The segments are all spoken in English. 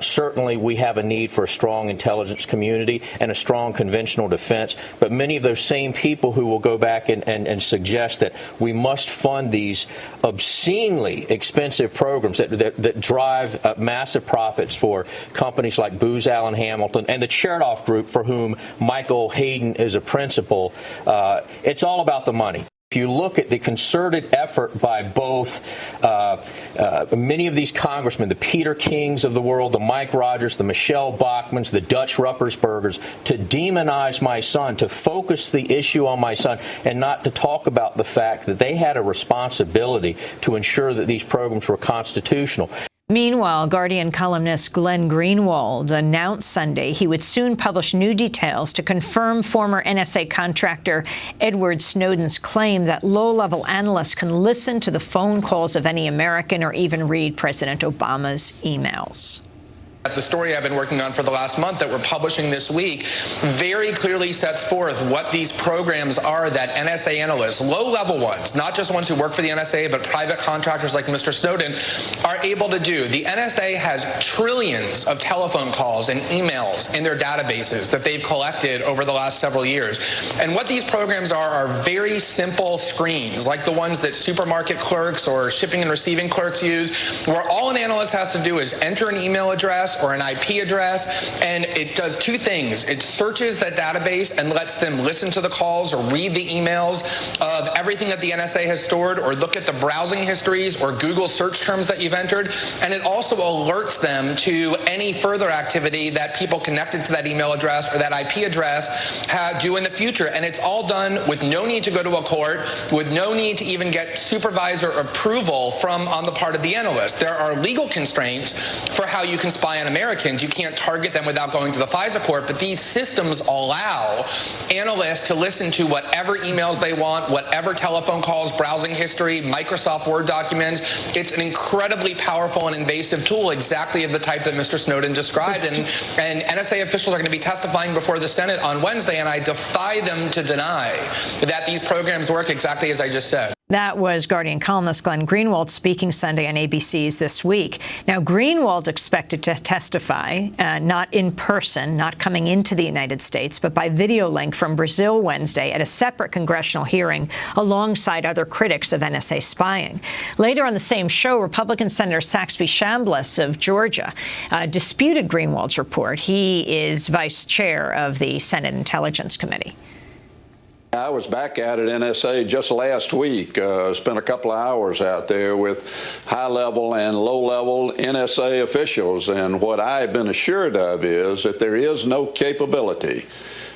Certainly, we have a need for a strong intelligence community and a strong conventional defense. But many of those same people who will go back and suggest that we must fund these obscenely expensive programs that drive massive profits for companies like Booz Allen Hamilton and the Chertoff Group, for whom Michael Hayden is a principal, it's all about the money. If you look at the concerted effort by both many of these congressmen, the Peter Kings of the world, the Mike Rogers, the Michelle Bachmans, the Dutch Ruppersbergers, to demonize my son, to focus the issue on my son, and not to talk about the fact that they had a responsibility to ensure that these programs were constitutional. Meanwhile, Guardian columnist Glenn Greenwald announced Sunday he would soon publish new details to confirm former NSA contractor Edward Snowden's claim that low-level analysts can listen to the phone calls of any American or even read President Obama's emails. The story I've been working on for the last month that we're publishing this week very clearly sets forth what these programs are that NSA analysts, low-level ones, not just ones who work for the NSA, but private contractors like Mr. Snowden, are able to do. The NSA has trillions of telephone calls and emails in their databases that they've collected over the last several years. And what these programs are very simple screens, like the ones that supermarket clerks or shipping and receiving clerks use, where all an analyst has to do is enter an email address or an IP address, and it does two things. It searches that database and lets them listen to the calls or read the emails of everything that the NSA has stored, or look at the browsing histories or Google search terms that you've entered, and it also alerts them to any further activity that people connected to that email address or that IP address do in the future. And it's all done with no need to go to a court, with no need to even get supervisor approval on the part of the analyst. There are legal constraints for how you can spy on Americans. You can't target them without going to the FISA court, but these systems allow analysts to listen to whatever emails they want, whatever telephone calls, browsing history, Microsoft Word documents. It's an incredibly powerful and invasive tool, exactly of the type that Mr. Snowden described. And NSA officials are going to be testifying before the Senate on Wednesday, and I defy them to deny that these programs work exactly as I just said. That was Guardian columnist Glenn Greenwald speaking Sunday on ABC's This Week. Now, Greenwald expected to testify, not in person, not coming into the United States, but by video link from Brazil Wednesday at a separate congressional hearing alongside other critics of NSA spying. Later on the same show, Republican Senator Saxby Chambliss of Georgia disputed Greenwald's report. He is vice chair of the Senate Intelligence Committee. I was back out at NSA just last week, spent a couple of hours out there with high-level and low-level NSA officials, and what I've been assured of is that there is no capability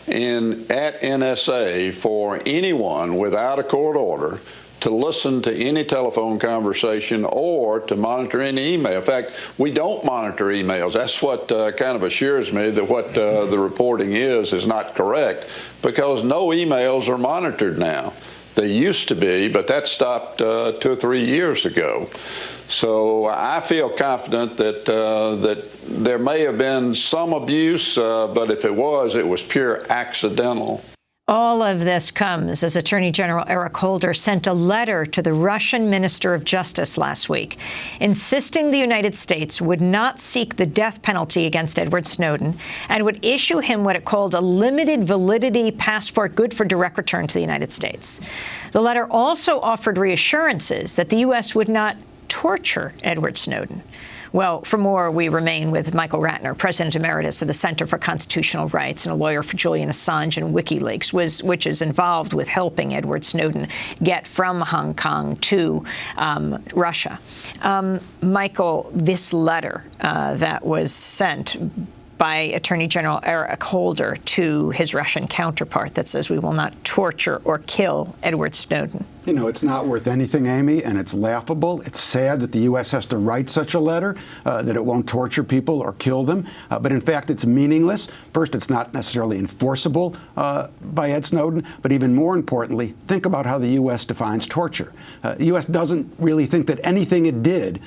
at NSA for anyone without a court order to listen to any telephone conversation or to monitor any email. In fact, we don't monitor emails. That's what kind of assures me that what the reporting is not correct, because no emails are monitored now. They used to be, but that stopped 2 or 3 years ago. So I feel confident that that there may have been some abuse, but if it was pure accidental. All of this comes as Attorney General Eric Holder sent a letter to the Russian Minister of Justice last week, insisting the United States would not seek the death penalty against Edward Snowden and would issue him what it called a limited validity passport good for direct return to the United States. The letter also offered reassurances that the U.S. would not torture Edward Snowden. Well, for more, we remain with Michael Ratner, President Emeritus of the Center for Constitutional Rights and a lawyer for Julian Assange and WikiLeaks, which is involved with helping Edward Snowden get from Hong Kong to Russia. Michael, this letter that was sent by Attorney General Eric Holder to his Russian counterpart that says we will not torture or kill Edward Snowden. You know, it's not worth anything, Amy, and it's laughable. It's sad that the U.S. has to write such a letter, that it won't torture people or kill them. But in fact, it's meaningless. First, it's not necessarily enforceable by Ed Snowden. But even more importantly, think about how the U.S. defines torture. The U.S. doesn't really think that anything it did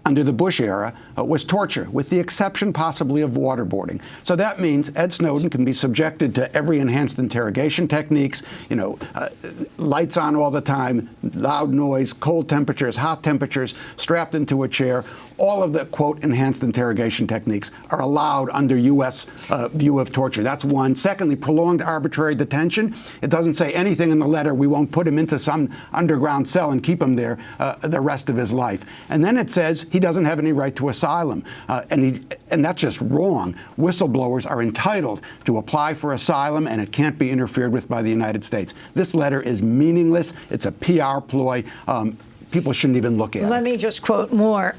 under the Bush era was torture, with the exception possibly of waterboarding. So that means Ed Snowden can be subjected to every enhanced interrogation techniques, lights on all the time, loud noise, cold temperatures, hot temperatures, strapped into a chair. All of the, quote, enhanced interrogation techniques are allowed under U.S. View of torture. That's one. Secondly, prolonged arbitrary detention. It doesn't say anything in the letter. We won't put him into some underground cell and keep him there the rest of his life. And then it says he doesn't have any right to asylum. And that's just wrong. Whistleblowers are entitled to apply for asylum, and it can't be interfered with by the United States. This letter is meaningless. It's a PR ploy. People shouldn't even look at it. Let me just quote more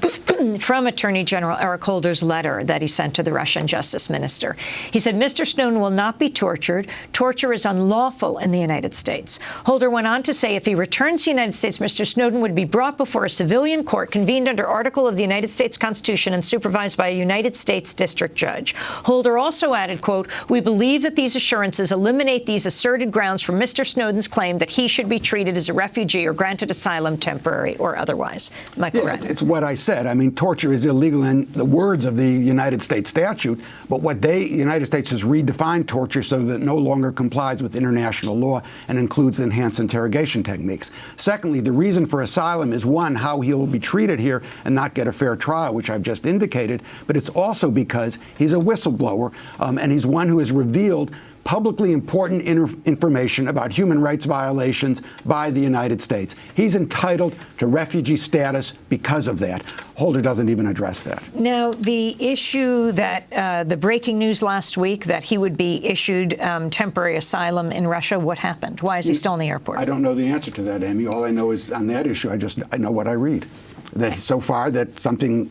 from Attorney General Eric Holder's letter that he sent to the Russian justice minister. He said, Mr. Snowden will not be tortured. Torture is unlawful in the United States. Holder went on to say if he returns to the United States, Mr. Snowden would be brought before a civilian court convened under Article of the United States Constitution and supervised by a United States district judge. Holder also added, quote, we believe that these assurances eliminate these asserted grounds for Mr. Snowden's claim that he should be treated as a refugee or granted asylum temporary or otherwise. Michael Wren. It's what I said. I mean, torture is illegal in the words of the United States statute, but the United States has redefined torture so that it no longer complies with international law and includes enhanced interrogation techniques. Secondly, the reason for asylum is, one, how he will be treated here and not get a fair trial, which I've just indicated, but it's also because he's a whistleblower, and he's one who has revealed publicly important information about human rights violations by the United States. He's entitled to refugee status because of that. Holder doesn't even address that. Now, the issue that the breaking news last week that he would be issued temporary asylum in Russia, what happened? Why is he still in the airport? I don't know the answer to that, Amy. All I know is on that issue, I know what I read. That so far that something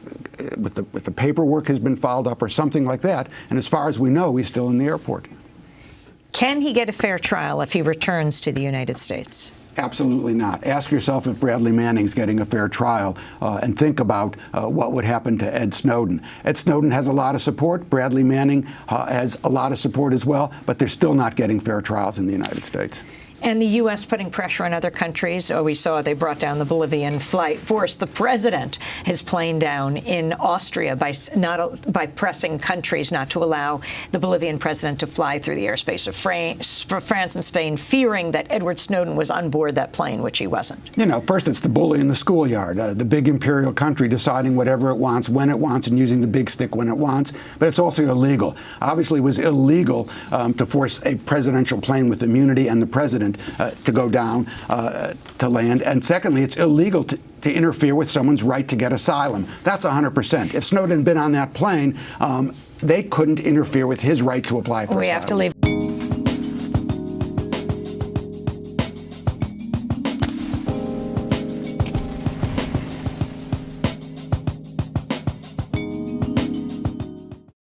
with the paperwork has been filed up or something like that. And as far as we know, he's still in the airport. Can he get a fair trial if he returns to the United States? Absolutely not. Ask yourself if Bradley Manning's getting a fair trial, and think about what would happen to Ed Snowden. Ed Snowden has a lot of support. Bradley Manning has a lot of support as well, but they're still not getting fair trials in the United States. And the U.S. putting pressure on other countries. We saw they brought down the Bolivian flight, forced the president his plane down in Austria by pressing countries not to allow the Bolivian president to fly through the airspace of France and Spain, fearing that Edward Snowden was on board that plane, which he wasn't. First it's the bully in the schoolyard, the big imperial country deciding whatever it wants, when it wants, and using the big stick when it wants. But it's also illegal. Obviously, it was illegal to force a presidential plane with immunity and the president to go down to land. And secondly, it's illegal to interfere with someone's right to get asylum. That's 100%. If Snowden had been on that plane, they couldn't interfere with his right to apply for asylum. We have to leave.